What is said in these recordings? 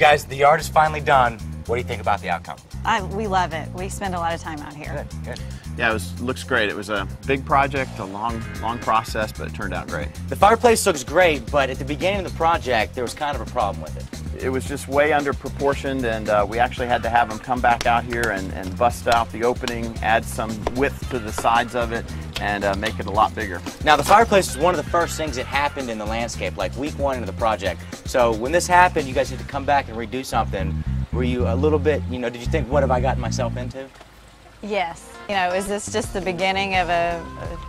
guys, the yard is finally done. What do you think about the outcome? We love it. We spend a lot of time out here. Good, good. Yeah, looks great. It was a big project, a long process, but it turned out great. The fireplace looks great, but at the beginning of the project, there was kind of a problem with it. It was just way under proportioned, and we actually had to have them come back out here and bust out the opening, add some width to the sides of it, and make it a lot bigger. Now, the fireplace was one of the first things that happened in the landscape, like week 1 into the project. So when this happened, you guys had to come back and redo something. Were you a little bit, did you think, what have I gotten myself into? Yes. Is this just the beginning of a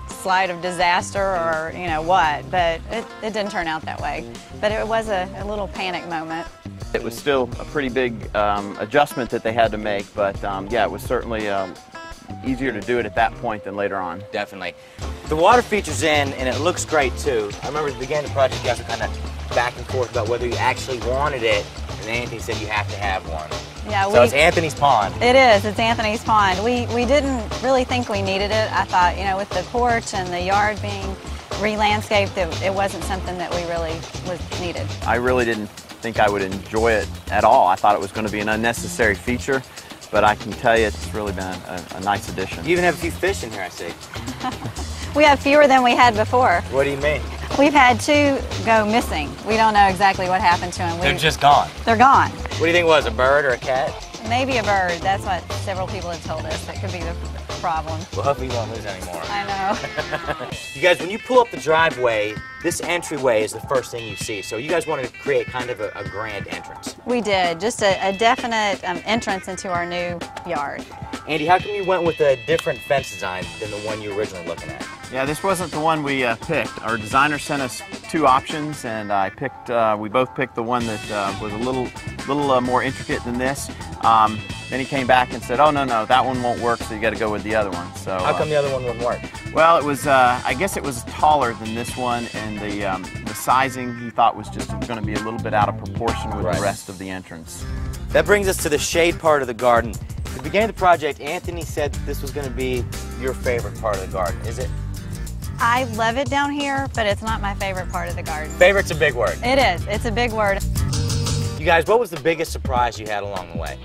slide of disaster or, what? But it didn't turn out that way. But it was a little panic moment. It was still a pretty big adjustment that they had to make, but yeah, it was certainly easier to do it at that point than later on. Definitely. The water feature's in, and it looks great too. I remember at the beginning of the project, you guys were kind of back and forth about whether you actually wanted it, and Anthony said you have to have one. Yeah, so it's Anthony's pond. It is. It's Anthony's pond. We didn't really think we needed it. I thought, with the porch and the yard being re-landscaped, it wasn't something that we really was needed. I really didn't think I would enjoy it at all. I thought it was going to be an unnecessary feature, but I can tell you it's really been a nice addition. You even have a few fish in here, I see. We have fewer than we had before. What do you mean? We've had 2 go missing. We don't know exactly what happened to them. They're just gone. They're gone. What do you think it was, a bird or a cat? Maybe a bird. That's what several people have told us. That could be the problem. Well, hopefully you won't lose any more. I know. You guys, when you pull up the driveway, this entryway is the first thing you see. So you guys wanted to create kind of a grand entrance. We did. Just a definite entrance into our new yard. Andy, how come you went with a different fence design than the one you were originally looking at? Yeah, this wasn't the one we picked. Our designer sent us 2 options, and we both picked the one that was a little more intricate than this. Then he came back and said, "Oh no, that one won't work, so you got to go with the other one." So how come the other one wouldn't work? Well, it was I guess it was taller than this one, and the sizing he thought was just going to be a little bit out of proportion with the rest of the entrance. That brings us to the shade part of the garden. At the beginning of the project, Anthony said this was going to be your favorite part of the garden. Is it? I love it down here, but it's not my favorite part of the garden. Favorite's a big word. It is. It's a big word. You guys, what was the biggest surprise you had along the way?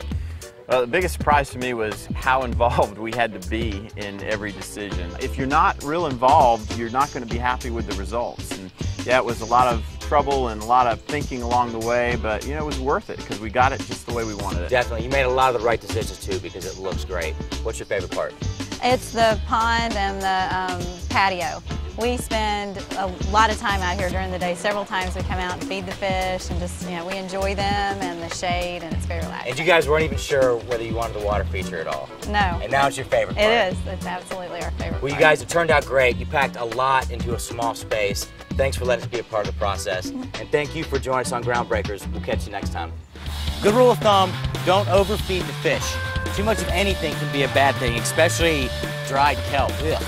Well, the biggest surprise to me was how involved we had to be in every decision. If you're not real involved, you're not going to be happy with the results. And yeah, it was a lot of trouble and a lot of thinking along the way, but it was worth it because we got it just the way we wanted it. Definitely. You made a lot of the right decisions too because it looks great. What's your favorite part? It's the pond and the patio. We spend a lot of time out here during the day. Several times we come out and feed the fish and just, we enjoy them and the shade, and it's very relaxing. And you guys weren't even sure whether you wanted the water feature at all. No. And now it's your favorite part. It is. It's absolutely our favorite Well, part. you guys, it turned out great. You packed a lot into a small space. Thanks for letting us be a part of the process. And thank you for joining us on Groundbreakers. We'll catch you next time. Good rule of thumb, don't overfeed the fish. Too much of anything can be a bad thing, especially dried kelp. Ugh.